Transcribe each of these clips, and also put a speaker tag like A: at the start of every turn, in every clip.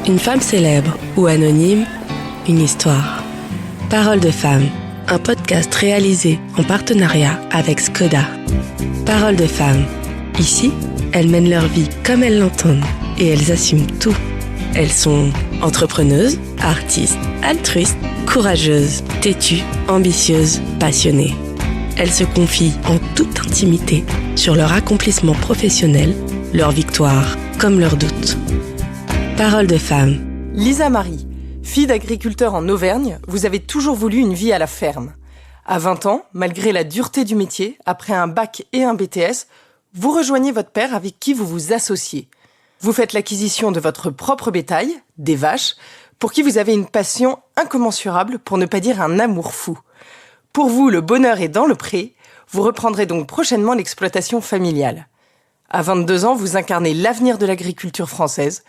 A: Une femme célèbre ou anonyme, une histoire. Parole de femme, un podcast réalisé en partenariat avec Skoda. Parole de femme. Ici, elles mènent leur vie comme elles l'entendent et elles assument tout. Elles sont entrepreneuses, artistes, altruistes, courageuses, têtues, ambitieuses, passionnées. Elles se confient en toute intimité sur leur accomplissement professionnel, leurs victoires comme leurs doutes. Parole de femme.
B: Lisa Marie, fille d'agriculteur en Auvergne, vous avez toujours voulu une vie à la ferme. À 20 ans, malgré la dureté du métier, après un bac et un BTS, vous rejoignez votre père avec qui vous vous associez. Vous faites l'acquisition de votre propre bétail, des vaches, pour qui vous avez une passion incommensurable, pour ne pas dire un amour fou. Pour vous, le bonheur est dans le pré. Vous reprendrez donc prochainement l'exploitation familiale. À 22 ans, vous incarnez l'avenir de l'agriculture française.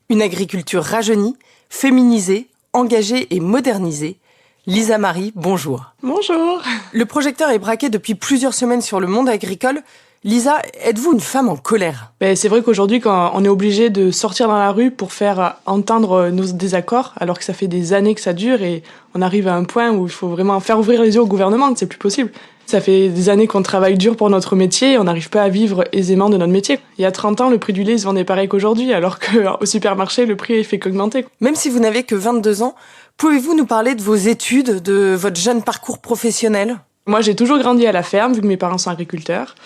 B: Une agriculture rajeunie, féminisée, engagée et modernisée. Lisa Marie, bonjour.
C: Bonjour.
B: Le projecteur est braqué depuis plusieurs semaines sur le monde agricole. Lisa, êtes-vous une femme en colère ?
C: C'est vrai qu'aujourd'hui, quand on est obligé de sortir dans la rue pour faire entendre nos désaccords, alors que ça fait des années que ça dure et on arrive à un point où il faut vraiment faire ouvrir les yeux au gouvernement, c'est plus possible. Ça fait des années qu'on travaille dur pour notre métier et on n'arrive pas à vivre aisément de notre métier. Il y a 30 ans, le prix du lait se vendait pareil qu'aujourd'hui, alors qu'au supermarché, le prix fait qu'augmenter.
B: Même si vous n'avez que 22 ans, pouvez-vous nous parler de vos études, de votre jeune parcours professionnel ?
C: Moi, j'ai toujours grandi à la ferme, vu que mes parents sont agriculteurs.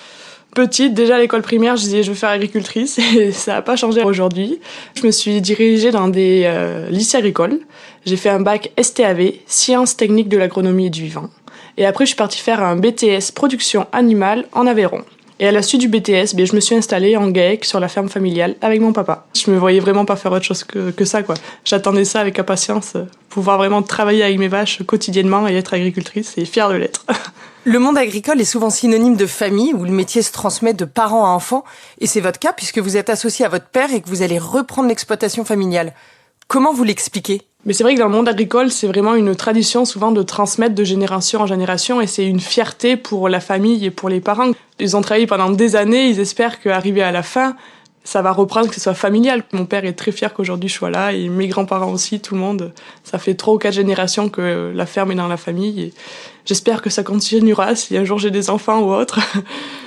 C: Petite, déjà à l'école primaire, je disais je veux faire agricultrice et ça n'a pas changé aujourd'hui. Je me suis dirigée dans des lycées agricoles. J'ai fait un bac STAV, Sciences techniques de l'agronomie et du vivant. Et après, je suis partie faire un BTS production animale en Aveyron. Et à la suite du BTS, je me suis installée en GAEC sur la ferme familiale avec mon papa. Je me voyais vraiment pas faire autre chose que ça, quoi. J'attendais ça avec impatience, pouvoir vraiment travailler avec mes vaches quotidiennement et être agricultrice et fière de l'être.
B: Le monde agricole est souvent synonyme de famille, où le métier se transmet de parents à enfants. Et c'est votre cas, puisque vous êtes associé à votre père et que vous allez reprendre l'exploitation familiale. Comment vous l'expliquez ?
C: Mais c'est vrai que dans le monde agricole, c'est vraiment une tradition souvent de transmettre de génération en génération et c'est une fierté pour la famille et pour les parents. Ils ont travaillé pendant des années, ils espèrent qu'arrivé à la fin, ça va reprendre, que ce soit familial. Mon père est très fier qu'aujourd'hui je sois là et mes grands-parents aussi, tout le monde. Ça fait 3 ou 4 générations que la ferme est dans la famille et j'espère que ça continuera si un jour j'ai des enfants ou autre.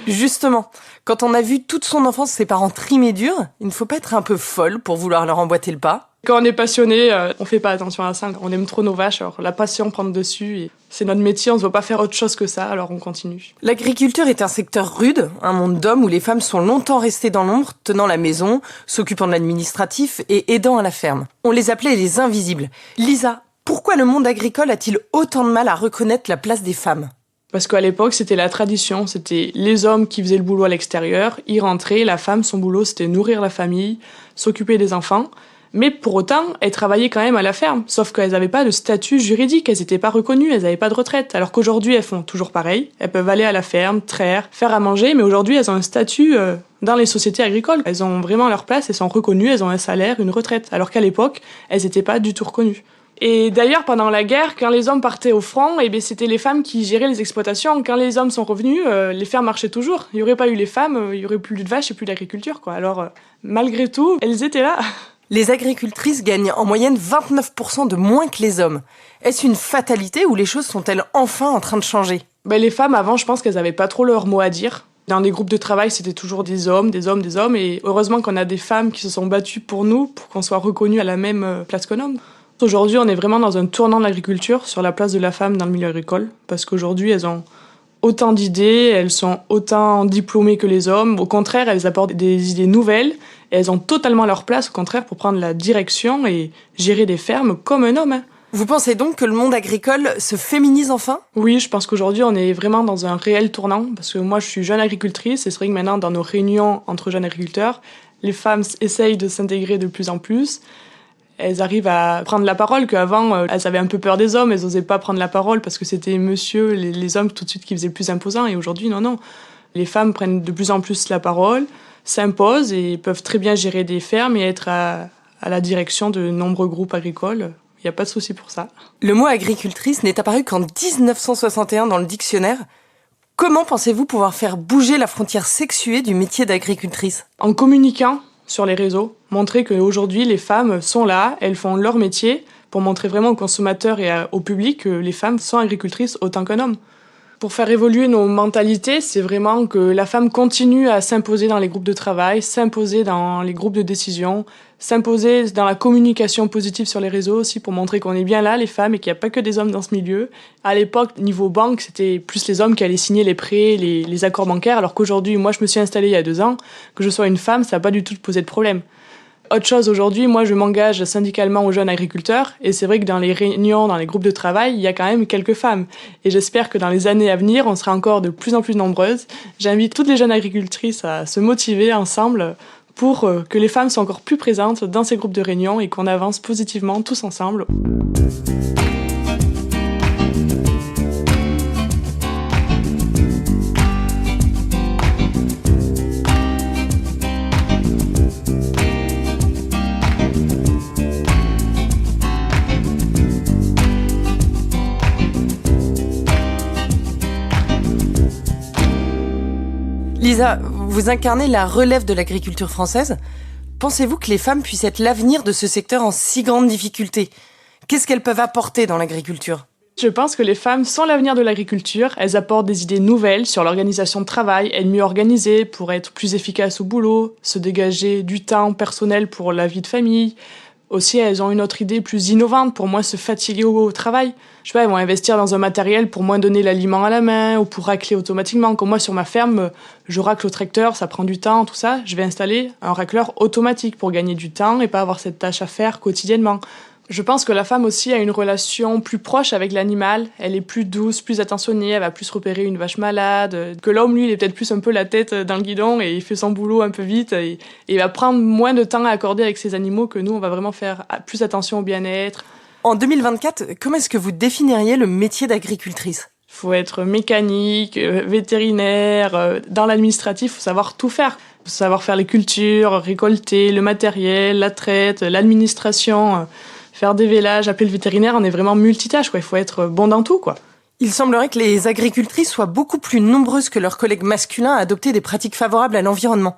B: Justement, quand on a vu toute son enfance ses parents trimer dur, il ne faut pas être un peu folle pour vouloir leur emboîter le pas.
C: Quand on est passionné, on fait pas attention à ça. On aime trop nos vaches, alors la passion prend le dessus. Et c'est notre métier, on ne veut pas faire autre chose que ça, alors on continue.
B: L'agriculture est un secteur rude, un monde d'hommes où les femmes sont longtemps restées dans l'ombre, tenant la maison, s'occupant de l'administratif et aidant à la ferme. On les appelait les invisibles. Lisa, pourquoi le monde agricole a-t-il autant de mal à reconnaître la place des femmes ?
C: Parce qu'à l'époque, c'était la tradition, c'était les hommes qui faisaient le boulot à l'extérieur, ils rentraient, la femme, son boulot, c'était nourrir la famille, s'occuper des enfants. Mais pour autant, elles travaillaient quand même à la ferme, sauf qu'elles n'avaient pas de statut juridique, elles n'étaient pas reconnues, elles n'avaient pas de retraite. Alors qu'aujourd'hui, elles font toujours pareil, elles peuvent aller à la ferme, traire, faire à manger, mais aujourd'hui, elles ont un statut dans les sociétés agricoles. Elles ont vraiment leur place, elles sont reconnues, elles ont un salaire, une retraite. Alors qu'à l'époque, elles n'étaient pas du tout reconnues. Et d'ailleurs, pendant la guerre, quand les hommes partaient au front, c'était les femmes qui géraient les exploitations. Quand les hommes sont revenus, les fermes marchaient toujours. Il n'y aurait pas eu les femmes, il n'y aurait plus de vaches et plus d'agriculture, quoi. Alors, malgré tout, elles étaient là.
B: Les agricultrices gagnent en moyenne 29% de moins que les hommes. Est-ce une fatalité ou les choses sont-elles enfin en train de changer ?
C: Les femmes, avant, je pense qu'elles n'avaient pas trop leur mot à dire. Dans les groupes de travail, c'était toujours des hommes. Et heureusement qu'on a des femmes qui se sont battues pour nous, pour qu'on soit reconnus à la même place qu'un homme. Aujourd'hui, on est vraiment dans un tournant de l'agriculture sur la place de la femme dans le milieu agricole. Parce qu'aujourd'hui, elles ont autant d'idées, elles sont autant diplômées que les hommes. Au contraire, elles apportent des idées nouvelles. Et elles ont totalement leur place, au contraire, pour prendre la direction et gérer des fermes comme un homme.
B: Vous pensez donc que le monde agricole se féminise enfin ?
C: Oui, je pense qu'aujourd'hui, on est vraiment dans un réel tournant. Parce que moi, je suis jeune agricultrice et c'est vrai que maintenant, dans nos réunions entre jeunes agriculteurs, les femmes essayent de s'intégrer de plus en plus. Elles arrivent à prendre la parole, qu'avant, elles avaient un peu peur des hommes, elles n'osaient pas prendre la parole parce que c'était monsieur, les hommes tout de suite qui faisaient plus imposant. Et aujourd'hui, non. Les femmes prennent de plus en plus la parole, s'imposent et peuvent très bien gérer des fermes et être à la direction de nombreux groupes agricoles. Il n'y a pas de souci pour ça.
B: Le mot agricultrice n'est apparu qu'en 1961 dans le dictionnaire. Comment pensez-vous pouvoir faire bouger la frontière sexuée du métier d'agricultrice ?
C: En communiquant sur les réseaux, Montrer qu'aujourd'hui, les femmes sont là, elles font leur métier, pour montrer vraiment aux consommateurs et au public que les femmes sont agricultrices autant qu'un homme. Pour faire évoluer nos mentalités, c'est vraiment que la femme continue à s'imposer dans les groupes de travail, s'imposer dans les groupes de décision, s'imposer dans la communication positive sur les réseaux aussi pour montrer qu'on est bien là, les femmes, et qu'il n'y a pas que des hommes dans ce milieu. À l'époque, niveau banque, c'était plus les hommes qui allaient signer les prêts, les accords bancaires, alors qu'aujourd'hui, moi je me suis installée il y a 2 ans, que je sois une femme, ça n'a pas du tout posé de problème. Autre chose, aujourd'hui, moi je m'engage syndicalement aux jeunes agriculteurs et c'est vrai que dans les réunions, dans les groupes de travail, il y a quand même quelques femmes. Et j'espère que dans les années à venir, on sera encore de plus en plus nombreuses. J'invite toutes les jeunes agricultrices à se motiver ensemble pour que les femmes soient encore plus présentes dans ces groupes de réunion et qu'on avance positivement tous ensemble.
B: Lisa, vous incarnez la relève de l'agriculture française. Pensez-vous que les femmes puissent être l'avenir de ce secteur en si grande difficulté ? Qu'est-ce qu'elles peuvent apporter dans l'agriculture ?
C: Je pense que les femmes sont l'avenir de l'agriculture. Elles apportent des idées nouvelles sur l'organisation de travail, être mieux organisées pour être plus efficaces au boulot, se dégager du temps personnel pour la vie de famille. Aussi, elles ont une autre idée plus innovante pour moins se fatiguer au travail. Je sais pas, elles vont investir dans un matériel pour moins donner l'aliment à la main ou pour racler automatiquement. Comme moi, sur ma ferme, je racle au tracteur, ça prend du temps, tout ça. Je vais installer un racleur automatique pour gagner du temps et pas avoir cette tâche à faire quotidiennement. Je pense que la femme aussi a une relation plus proche avec l'animal. Elle est plus douce, plus attentionnée, elle va plus repérer une vache malade. Que l'homme, lui, il est peut-être plus un peu la tête dans le guidon et il fait son boulot un peu vite. Et il va prendre moins de temps à accorder avec ses animaux que nous, on va vraiment faire plus attention au bien-être.
B: En 2024, comment est-ce que vous définiriez le métier d'agricultrice ?
C: Il faut être mécanique, vétérinaire, dans l'administratif, il faut savoir tout faire. Il faut savoir faire les cultures, récolter, le matériel, la traite, l'administration, faire des vélages, appeler le vétérinaire, on est vraiment multitâche, quoi. Il faut être bon dans tout, quoi.
B: Il semblerait que les agricultrices soient beaucoup plus nombreuses que leurs collègues masculins à adopter des pratiques favorables à l'environnement.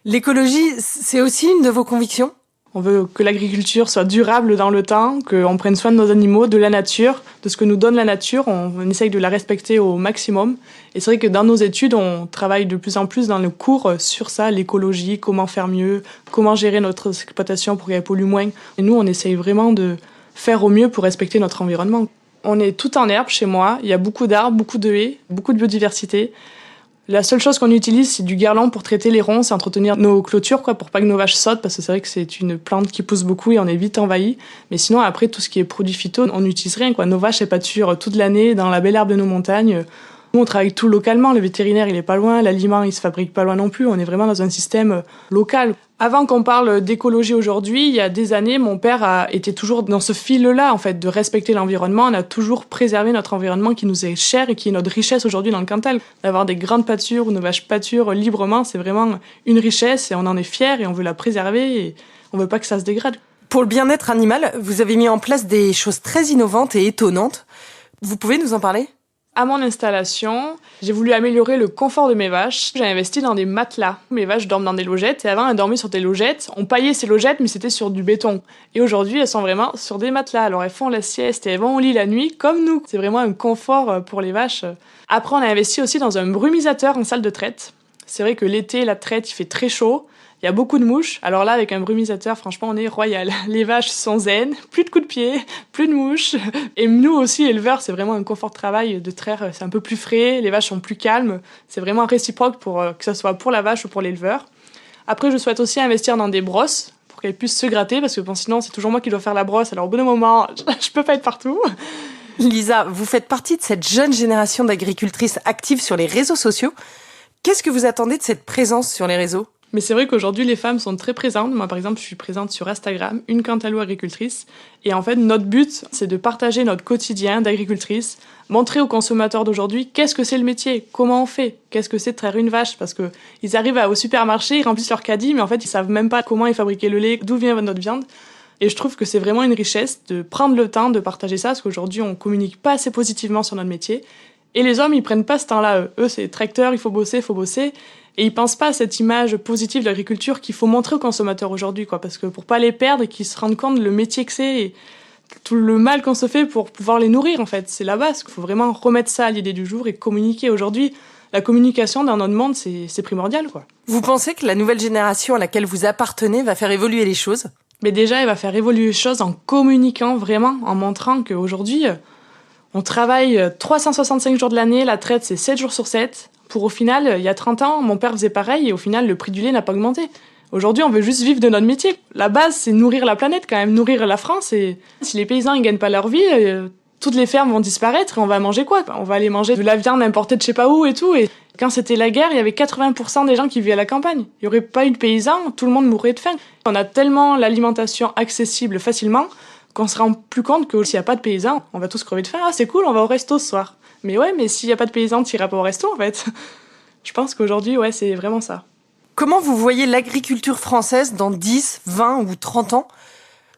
B: L'écologie, c'est aussi une de vos convictions ?
C: On veut que l'agriculture soit durable dans le temps, qu'on prenne soin de nos animaux, de la nature, de ce que nous donne la nature. On essaye de la respecter au maximum. Et c'est vrai que dans nos études, on travaille de plus en plus dans nos cours sur ça, l'écologie, comment faire mieux, comment gérer notre exploitation pour qu'elle pollue moins. Et nous, on essaye vraiment de faire au mieux pour respecter notre environnement. On est tout en herbe chez moi. Il y a beaucoup d'arbres, beaucoup de haies, beaucoup de biodiversité. La seule chose qu'on utilise, c'est du guerlan pour traiter les ronces et entretenir nos clôtures, quoi, pour pas que nos vaches sautent, parce que c'est vrai que c'est une plante qui pousse beaucoup et on est vite envahi. Mais sinon, après, tout ce qui est produits phyto, on n'utilise rien, quoi. Nos vaches, elles pâturent toute l'année dans la belle herbe de nos montagnes. Nous, on travaille tout localement. Le vétérinaire, il est pas loin. L'aliment, il se fabrique pas loin non plus. On est vraiment dans un système local. Avant qu'on parle d'écologie aujourd'hui, il y a des années, mon père était toujours dans ce fil-là, en fait, de respecter l'environnement. On a toujours préservé notre environnement qui nous est cher et qui est notre richesse aujourd'hui dans le Cantal. D'avoir des grandes pâtures où nos vaches pâturent librement, c'est vraiment une richesse et on en est fiers et on veut la préserver et on veut pas que ça se dégrade.
B: Pour le bien-être animal, vous avez mis en place des choses très innovantes et étonnantes. Vous pouvez nous en parler ?
C: À mon installation, j'ai voulu améliorer le confort de mes vaches. J'ai investi dans des matelas. Mes vaches dorment dans des logettes et avant elles dormaient sur des logettes. On paillait ces logettes mais c'était sur du béton. Et aujourd'hui elles sont vraiment sur des matelas. Alors elles font la sieste et elles vont au lit la nuit comme nous. C'est vraiment un confort pour les vaches. Après on a investi aussi dans un brumisateur en salle de traite. C'est vrai que l'été, la traite, il fait très chaud. Il y a beaucoup de mouches. Alors là, avec un brumisateur, franchement, on est royal. Les vaches sont zen, plus de coups de pied, plus de mouches. Et nous aussi, éleveurs, c'est vraiment un confort de travail de traire. C'est un peu plus frais, les vaches sont plus calmes. C'est vraiment réciproque pour que ce soit pour la vache ou pour l'éleveur. Après, je souhaite aussi investir dans des brosses pour qu'elles puissent se gratter parce que bon, sinon, c'est toujours moi qui dois faire la brosse. Alors au bout d'un moment, je peux pas être partout.
B: Lisa, vous faites partie de cette jeune génération d'agricultrices actives sur les réseaux sociaux. Qu'est-ce que vous attendez de cette présence sur les réseaux ?
C: Mais c'est vrai qu'aujourd'hui, les femmes sont très présentes. Moi, par exemple, je suis présente sur Instagram, une Cantalou agricultrice. Et en fait, notre but, c'est de partager notre quotidien d'agricultrice, montrer aux consommateurs d'aujourd'hui qu'est-ce que c'est le métier, comment on fait, qu'est-ce que c'est de traire une vache. Parce que ils arrivent au supermarché, ils remplissent leur caddie, mais en fait, ils savent même pas comment est fabriqué le lait, d'où vient notre viande. Et je trouve que c'est vraiment une richesse de prendre le temps de partager ça, parce qu'aujourd'hui, on communique pas assez positivement sur notre métier. Et les hommes, ils prennent pas ce temps-là. Eux, c'est tracteur, il faut bosser. Et ils pensent pas à cette image positive de l'agriculture qu'il faut montrer aux consommateurs aujourd'hui, quoi, parce que pour pas les perdre et qu'ils se rendent compte le métier que c'est et tout le mal qu'on se fait pour pouvoir les nourrir, en fait. C'est la base. Il faut vraiment remettre ça à l'idée du jour et communiquer. Aujourd'hui, la communication dans notre monde, c'est primordial, quoi.
B: Vous pensez que la nouvelle génération à laquelle vous appartenez va faire évoluer les choses ?
C: Mais déjà, elle va faire évoluer les choses en communiquant vraiment, en montrant qu'aujourd'hui, on travaille 365 jours de l'année, la traite, c'est 7 jours sur 7. Pour au final, il y a 30 ans, mon père faisait pareil et au final, le prix du lait n'a pas augmenté. Aujourd'hui, on veut juste vivre de notre métier. La base, c'est nourrir la planète quand même, nourrir la France. Et si les paysans ils gagnent pas leur vie, toutes les fermes vont disparaître et on va manger quoi ? On va aller manger de la viande importée de je sais pas où et tout. Et quand c'était la guerre, il y avait 80% des gens qui vivaient à la campagne. Il y aurait pas eu de paysans, tout le monde mourrait de faim. On a tellement l'alimentation accessible facilement qu'on se rend plus compte que s'il y a pas de paysans, on va tous crever de faim. Ah, c'est cool, on va au resto ce soir. Mais ouais, mais s'il y a pas de paysans, tu iras pas au resto en fait. Je pense qu'aujourd'hui, ouais, c'est vraiment ça.
B: Comment vous voyez l'agriculture française dans 10, 20 ou 30 ans ?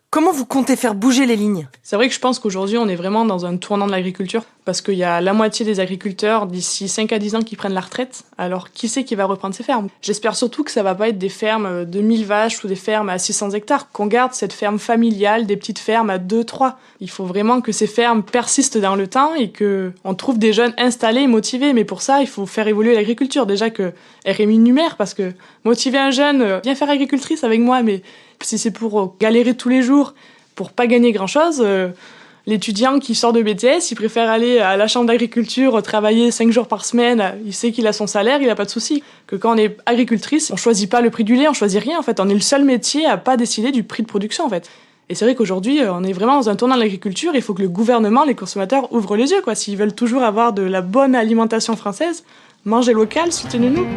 B: Comment vous comptez faire bouger les lignes ?
C: C'est vrai que je pense qu'aujourd'hui, on est vraiment dans un tournant de l'agriculture parce qu'il y a la moitié des agriculteurs d'ici 5 à 10 ans qui prennent la retraite. Alors, qui c'est qui va reprendre ces fermes ? J'espère surtout que ça va pas être des fermes de 1000 vaches ou des fermes à 600 hectares, qu'on garde cette ferme familiale, des petites fermes à 2, 3. Il faut vraiment que ces fermes persistent dans le temps et qu'on trouve des jeunes installés et motivés. Mais pour ça, il faut faire évoluer l'agriculture. Déjà que elle rémunère parce que motiver un jeune, viens faire agricultrice avec moi, mais si c'est pour galérer tous les jours, pour pas gagner grand-chose, l'étudiant qui sort de BTS, il préfère aller à la chambre d'agriculture, travailler 5 jours par semaine, il sait qu'il a son salaire, il a pas de souci. Que quand on est agricultrice, on choisit pas le prix du lait, on choisit rien en fait. On est le seul métier à pas décider du prix de production en fait. Et c'est vrai qu'aujourd'hui, on est vraiment dans un tournant de l'agriculture, il faut que le gouvernement, les consommateurs ouvrent les yeux, quoi. S'ils veulent toujours avoir de la bonne alimentation française, mangez local, soutenez-nous.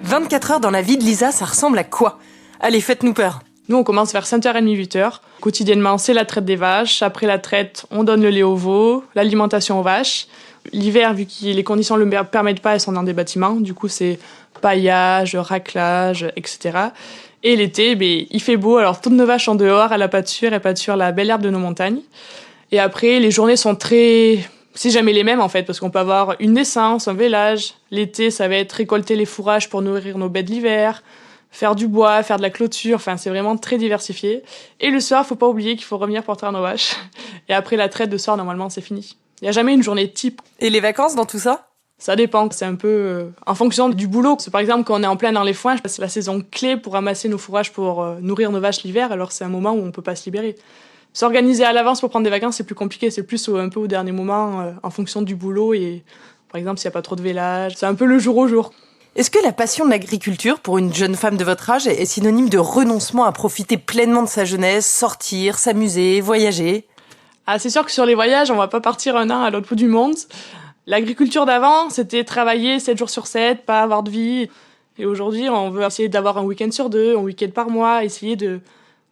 B: « 24 heures dans la vie de Lisa, ça ressemble à quoi ? Allez, faites-nous peur. »
C: Nous, on commence vers 5h30, 8h. Quotidiennement, c'est la traite des vaches. Après la traite, on donne le lait aux veaux, l'alimentation aux vaches. L'hiver, vu que les conditions ne le permettent pas, elles sont dans des bâtiments. Du coup, c'est paillage, raclage, etc. Et l'été, il fait beau. Alors, toutes nos vaches sont dehors à la pâture. Elles pâturent la belle herbe de nos montagnes. Et après, les journées sont c'est jamais les mêmes, en fait, parce qu'on peut avoir une naissance, un vélage. L'été, ça va être récolter les fourrages pour nourrir nos bêtes l'hiver, faire du bois, faire de la clôture. Enfin, c'est vraiment très diversifié. Et le soir, faut pas oublier qu'il faut revenir pour traire nos vaches. Et après la traite de soir, normalement, c'est fini. Il y a jamais une journée type.
B: Et les vacances dans tout ça ?
C: Ça dépend. C'est un peu en fonction du boulot. Par exemple, quand on est en plein dans les foins, c'est la saison clé pour ramasser nos fourrages pour nourrir nos vaches l'hiver. Alors, c'est un moment où on peut pas se libérer. S'organiser à l'avance pour prendre des vacances, c'est plus compliqué. C'est plus un peu au dernier moment, en fonction du boulot. Et par exemple, s'il n'y a pas trop de vélage, c'est un peu le jour au jour.
B: Est-ce que la passion de l'agriculture pour une jeune femme de votre âge est synonyme de renoncement à profiter pleinement de sa jeunesse, sortir, s'amuser, voyager ?
C: Ah, c'est sûr que sur les voyages, on va pas partir un an à l'autre bout du monde. L'agriculture d'avant, c'était travailler 7 jours sur 7, pas avoir de vie. Et aujourd'hui, on veut essayer d'avoir un week-end sur 2, un week-end par mois, essayer de...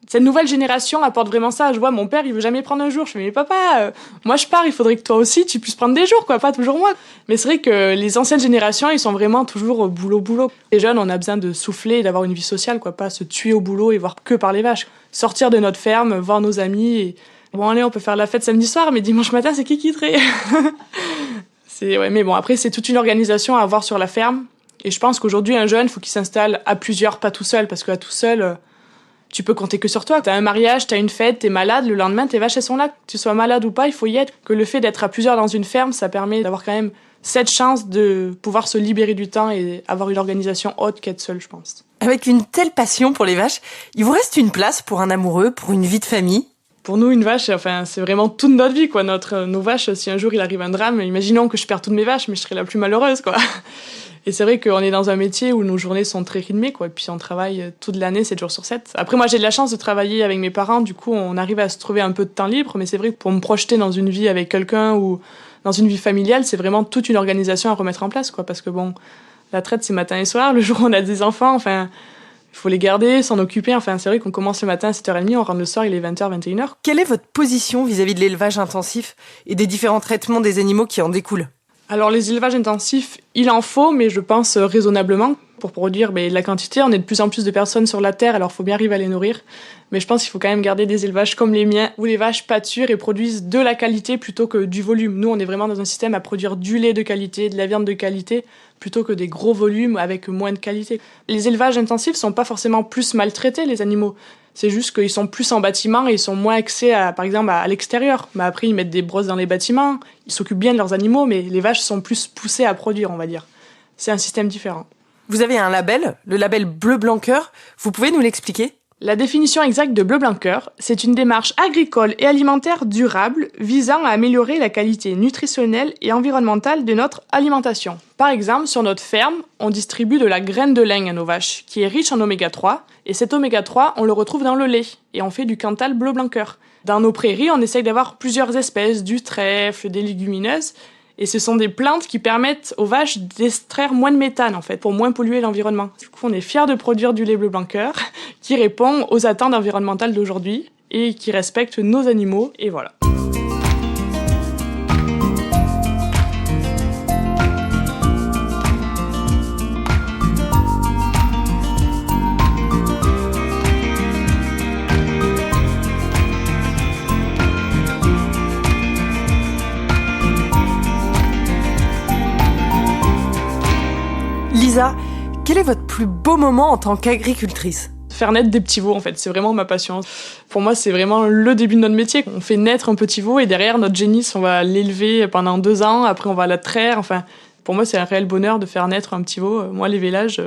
C: Cette nouvelle génération apporte vraiment ça. Je vois, mon père, il veut jamais prendre un jour. Je fais, mais papa, moi je pars, il faudrait que toi aussi, tu puisses prendre des jours, quoi, pas toujours moi. Mais c'est vrai que les anciennes générations, ils sont vraiment toujours boulot. Les jeunes, on a besoin de souffler et d'avoir une vie sociale, quoi, pas se tuer au boulot et voir que par les vaches. Sortir de notre ferme, voir nos amis et... Bon, allez, on peut faire la fête samedi soir, mais dimanche matin, c'est qui traite. Ouais, mais bon, après, c'est toute une organisation à avoir sur la ferme. Et je pense qu'aujourd'hui, un jeune, faut qu'il s'installe à plusieurs, pas tout seul, parce que à tout seul, tu peux compter que sur toi. T'as un mariage, t'as une fête, t'es malade, le lendemain, tes vaches, elles sont là. Que tu sois malade ou pas, il faut y être. Que le fait d'être à plusieurs dans une ferme, ça permet d'avoir quand même cette chance de pouvoir se libérer du temps et avoir une organisation haute qu'être seul, je pense.
B: Avec une telle passion pour les vaches, il vous reste une place pour un amoureux, pour une vie de famille ?
C: Pour nous, une vache, c'est vraiment toute notre vie, quoi. Nos vaches, si un jour il arrive un drame, imaginons que je perds toutes mes vaches, mais je serais la plus malheureuse, quoi. Et c'est vrai qu'on est dans un métier où nos journées sont très rythmées, quoi. Et puis on travaille toute l'année, 7 jours sur 7. Après, moi, j'ai de la chance de travailler avec mes parents, du coup, on arrive à se trouver un peu de temps libre, mais c'est vrai que pour me projeter dans une vie avec quelqu'un ou dans une vie familiale, c'est vraiment toute une organisation à remettre en place, quoi. Parce que bon, la traite, c'est matin et soir, le jour où on a des enfants, enfin... Il faut les garder, s'en occuper. Enfin, c'est vrai qu'on commence le matin à 7h30, on rentre le soir, il est 20h, 21h.
B: Quelle est votre position vis-à-vis de l'élevage intensif et des différents traitements des animaux qui en découlent ?
C: Alors les élevages intensifs, il en faut, mais je pense raisonnablement. Pour produire de la quantité, on est de plus en plus de personnes sur la Terre, alors il faut bien arriver à les nourrir. Mais je pense qu'il faut quand même garder des élevages comme les miens, où les vaches pâturent et produisent de la qualité plutôt que du volume. Nous, on est vraiment dans un système à produire du lait de qualité, de la viande de qualité, plutôt que des gros volumes avec moins de qualité. Les élevages intensifs sont pas forcément plus maltraités, les animaux. C'est juste qu'ils sont plus en bâtiment et ils sont moins axés, par exemple, à l'extérieur. Mais après, ils mettent des brosses dans les bâtiments, ils s'occupent bien de leurs animaux, mais les vaches sont plus poussées à produire, on va dire. C'est un système différent.
B: Vous avez un label, le label Bleu Blanc Cœur. Vous pouvez nous l'expliquer ?
C: La définition exacte de Bleu Blanc Cœur, c'est une démarche agricole et alimentaire durable visant à améliorer la qualité nutritionnelle et environnementale de notre alimentation. Par exemple, sur notre ferme, on distribue de la graine de lin à nos vaches, qui est riche en oméga 3, et cet oméga 3, on le retrouve dans le lait, et on fait du Cantal Bleu Blanc Cœur. Dans nos prairies, on essaye d'avoir plusieurs espèces, du trèfle, des légumineuses, et ce sont des plantes qui permettent aux vaches d'extraire moins de méthane, en fait, pour moins polluer l'environnement. Du coup, on est fiers de produire du lait Bleu Blanc Cœur, qui répond aux attentes environnementales d'aujourd'hui, et qui respecte nos animaux, et voilà.
B: Lisa, quel est votre plus beau moment en tant qu'agricultrice ?
C: Faire naître des petits veaux, en fait, c'est vraiment ma passion. Pour moi, c'est vraiment le début de notre métier. On fait naître un petit veau et derrière, notre génisse, on va l'élever pendant 2 ans. Après, on va la traire. Enfin, pour moi, c'est un réel bonheur de faire naître un petit veau. Moi, les vélages,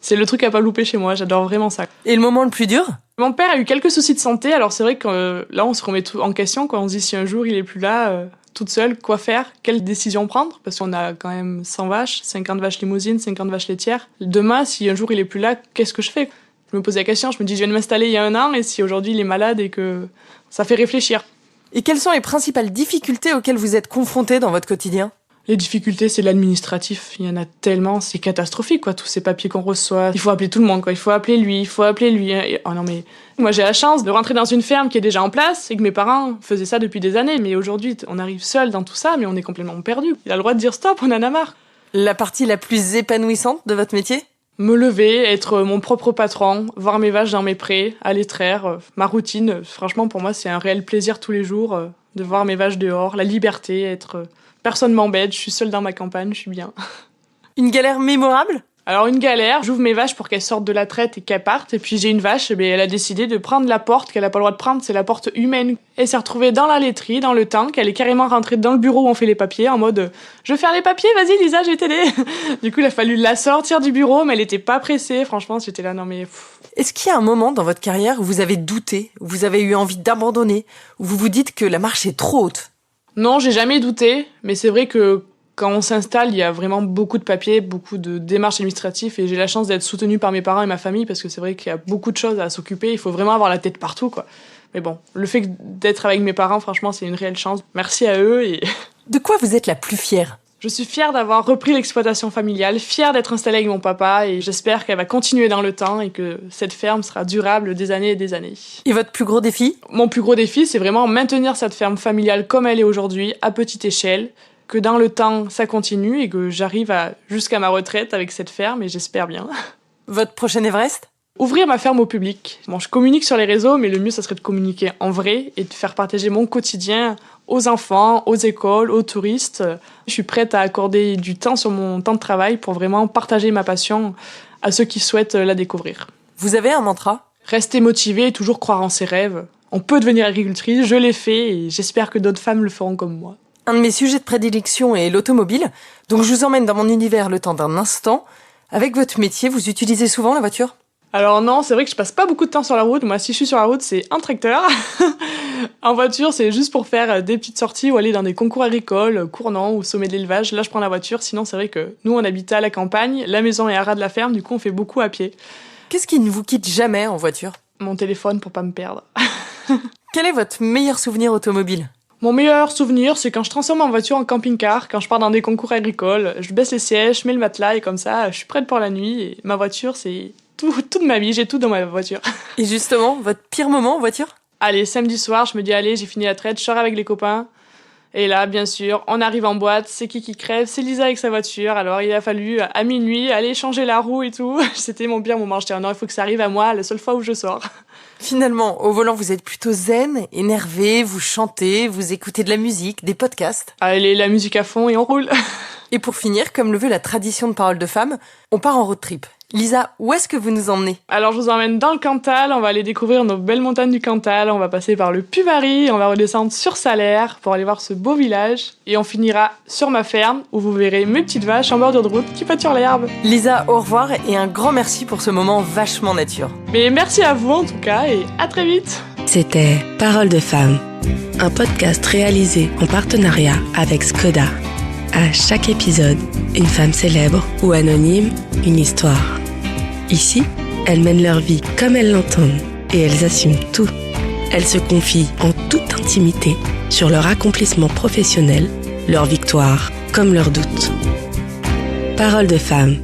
C: c'est le truc à pas louper chez moi. J'adore vraiment ça.
B: Et le moment le plus dur ?
C: Mon père a eu quelques soucis de santé. Alors, c'est vrai que là, on se remet tout en question. On se dit, si un jour, il est plus là, toute seule, quoi faire ? Quelle décision prendre ? Parce qu'on a quand même 100 vaches, 50 vaches limousines, 50 vaches laitières. Demain, si un jour, il est plus là, qu'est-ce que je fais ? Je me pose la question, je me dis, je viens de m'installer il y a 1 an, et si aujourd'hui il est malade et que ça fait réfléchir.
B: Et quelles sont les principales difficultés auxquelles vous êtes confrontée dans votre quotidien ?
C: Les difficultés, c'est l'administratif. Il y en a tellement, c'est catastrophique, quoi, tous ces papiers qu'on reçoit. Il faut appeler tout le monde, quoi. Il faut appeler lui, il faut appeler lui. Oh non, mais moi, j'ai la chance de rentrer dans une ferme qui est déjà en place et que mes parents faisaient ça depuis des années. Mais aujourd'hui, on arrive seul dans tout ça, mais on est complètement perdu. Il a le droit de dire stop, on en a marre.
B: La partie la plus épanouissante de votre métier ?
C: Me lever, être mon propre patron, voir mes vaches dans mes prés, aller traire, ma routine. Franchement, pour moi, c'est un réel plaisir tous les jours de voir mes vaches dehors, la liberté, être... Personne m'embête, je suis seule dans ma campagne, je suis bien.
B: Une galère mémorable ?
C: Alors une galère, j'ouvre mes vaches pour qu'elles sortent de la traite et qu'elles partent, et puis j'ai une vache, elle a décidé de prendre la porte qu'elle a pas le droit de prendre, c'est la porte humaine. Elle s'est retrouvée dans la laiterie, dans le tank, elle est carrément rentrée dans le bureau où on fait les papiers, en mode « Je veux faire les papiers, vas-y Lisa, je vais t'aider !» Du coup, il a fallu la sortir du bureau, mais elle était pas pressée, franchement, j'étais là, non mais...
B: Est-ce qu'il y a un moment dans votre carrière où vous avez douté, où vous avez eu envie d'abandonner, où vous vous dites que la marche est trop haute ?
C: Non, j'ai jamais douté, mais c'est vrai que quand on s'installe, il y a vraiment beaucoup de papiers, beaucoup de démarches administratives, et j'ai la chance d'être soutenue par mes parents et ma famille, parce que c'est vrai qu'il y a beaucoup de choses à s'occuper, il faut vraiment avoir la tête partout, quoi. Mais bon, le fait d'être avec mes parents, franchement, c'est une réelle chance. Merci à eux. Et...
B: De quoi vous êtes la plus fière ?
C: Je suis fière d'avoir repris l'exploitation familiale, fière d'être installée avec mon papa, et j'espère qu'elle va continuer dans le temps et que cette ferme sera durable des années et des années.
B: Et votre plus gros défi ?
C: Mon plus gros défi, c'est vraiment maintenir cette ferme familiale comme elle est aujourd'hui, à petite échelle, que dans le temps, ça continue et que j'arrive jusqu'à ma retraite avec cette ferme, et j'espère bien.
B: Votre prochain Everest ?
C: Ouvrir ma ferme au public. Bon, je communique sur les réseaux, mais le mieux, ça serait de communiquer en vrai et de faire partager mon quotidien aux enfants, aux écoles, aux touristes. Je suis prête à accorder du temps sur mon temps de travail pour vraiment partager ma passion à ceux qui souhaitent la découvrir.
B: Vous avez un mantra ?
C: Rester motivé et toujours croire en ses rêves. On peut devenir agricultrice, je l'ai fait et j'espère que d'autres femmes le feront comme moi.
B: Un de mes sujets de prédilection est l'automobile, donc je vous emmène dans mon univers le temps d'un instant. Avec votre métier, vous utilisez souvent la voiture ?
C: Alors non, c'est vrai que je passe pas beaucoup de temps sur la route. Moi, si je suis sur la route, c'est un tracteur. En voiture, c'est juste pour faire des petites sorties ou aller dans des concours agricoles, Cournant ou sommet de l'élevage. Là, je prends la voiture. Sinon, c'est vrai que nous, on habite à la campagne. La maison est à ras de la ferme. Du coup, on fait beaucoup à pied.
B: Qu'est-ce qui ne vous quitte jamais en voiture ?
C: Mon téléphone pour pas me perdre.
B: Quel est votre meilleur souvenir automobile ?
C: Mon meilleur souvenir, c'est quand je transforme ma voiture en camping-car, quand je pars dans des concours agricoles. Je baisse les sièges, je mets le matelas et comme ça, je suis prête pour la nuit. Et ma voiture, c'est toute ma vie, j'ai tout dans ma voiture.
B: Et justement, votre pire moment en voiture ?
C: Allez, samedi soir, je me dis, allez, j'ai fini la traite, je sors avec les copains. Et là, bien sûr, on arrive en boîte, c'est qui crève ? C'est Lisa avec sa voiture. Alors, il a fallu, à minuit, aller changer la roue et tout. C'était mon pire moment. J'étais, non, il faut que ça arrive à moi, la seule fois où je sors.
B: Finalement, au volant, vous êtes plutôt zen, énervé, vous chantez, vous écoutez de la musique, des podcasts.
C: Allez, la musique à fond et on roule.
B: Et pour finir, comme le veut la tradition de Parole de Femme, on part en road trip. Lisa, où est-ce que vous nous emmenez ?
C: Alors, je vous emmène dans le Cantal, on va aller découvrir nos belles montagnes du Cantal, on va passer par le Puy-Vary, on va redescendre sur Salers pour aller voir ce beau village, et on finira sur ma ferme, où vous verrez mes petites vaches en bordure de route qui pâturent l'herbe.
B: Lisa, au revoir et un grand merci pour ce moment vachement nature.
C: Mais merci à vous en tout cas, et à très vite.
A: C'était Parole de Femme, un podcast réalisé en partenariat avec Skoda. À chaque épisode, une femme célèbre ou anonyme, une histoire. Ici, elles mènent leur vie comme elles l'entendent et elles assument tout. Elles se confient en toute intimité sur leur accomplissement professionnel, leurs victoires comme leurs doutes. Parole de Femme.